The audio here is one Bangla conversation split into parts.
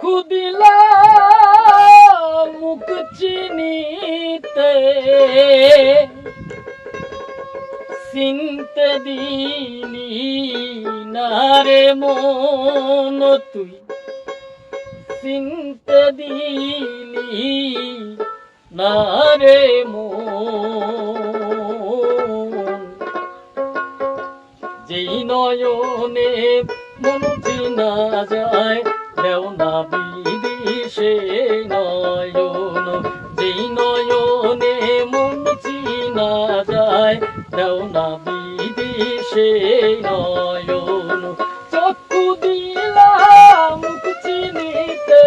চক্ষু দিলাম মুখ চিনিতে, চিনতে দিলি না রে মন তুই, চিনতে দিলি না রে মন। যেই নয়নে মন চিনা যায় দেও না বিদিশে নয়ন, যেই নয়নে মন চিনা যায় দেও না বিদিশে নয়ন। চক্ষু দিলাম মুখ চিনিতে,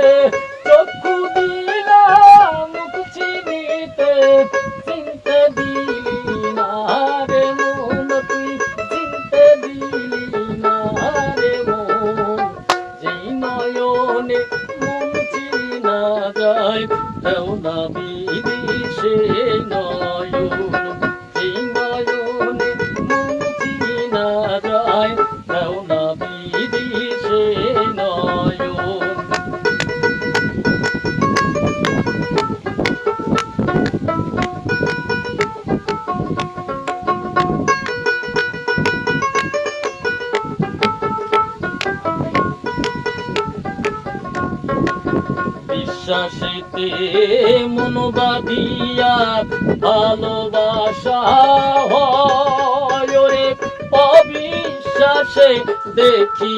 চক্ষু দিলাম মুখ চিনিতে, চিনতে দিলি না রে মন তুই, চিনতে দিলি না রে মন। যেই নয়নে মন চিনা যায় দেও না বিদিশে নয়ন, যেই নয়নে মন চিনা যায় দেও না বিদিশে নয়ন। বিশ্বাসেতে মন বাঁধিয়া ভালোবাসা হয় রে, অবিশ্বাসে দেখি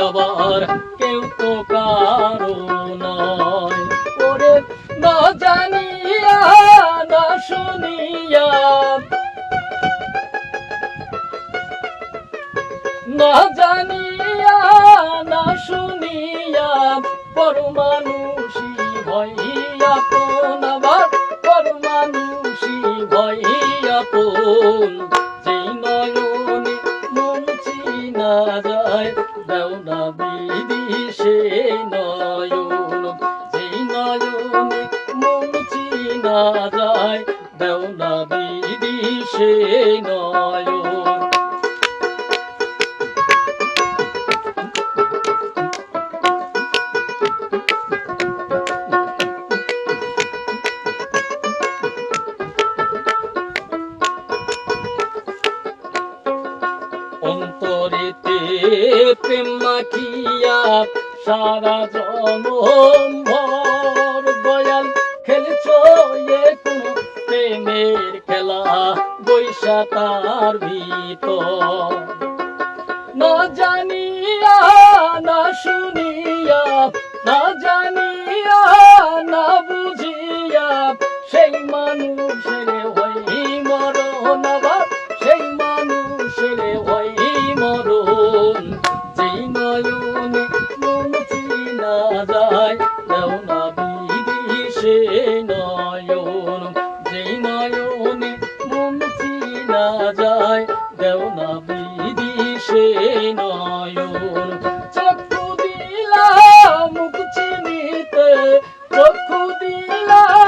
আবার কেউ তো কারো নয়। ওরে না জানিয়া না শুনিয়া, না জানিয়া না শুনিয়া পরমানুষী হইয়া কোন, আবার পরমানুষী হইয়া কোন। যেই নয়নে মন চিনা যায় দেও না বিদিশে নয়ন, যেই নয়নে মন চিনা যায় দেও না বিদিশে নয়ন। অন্তরেতে প্রেম মাখিয়া সারা জনম ভর দয়াল খেলছ এ কোন প্রেমের খেলা বৈশা তার ভিতর। না জানিয়া না শুনিয়া, না জানিয়া না বুঝিয়া সেই মানুষের হই মরণ, আবার সেই মানুষের হই মরণ। যেই নয়নে মন চিনা যায় দেও না বিদিশে নয়ন, যেই নয়নে মন চিনা যায় দেও না বিদিশে নয়ন। চক্ষু দিলাম মুখ চিনিতে, চক্ষু দিলাম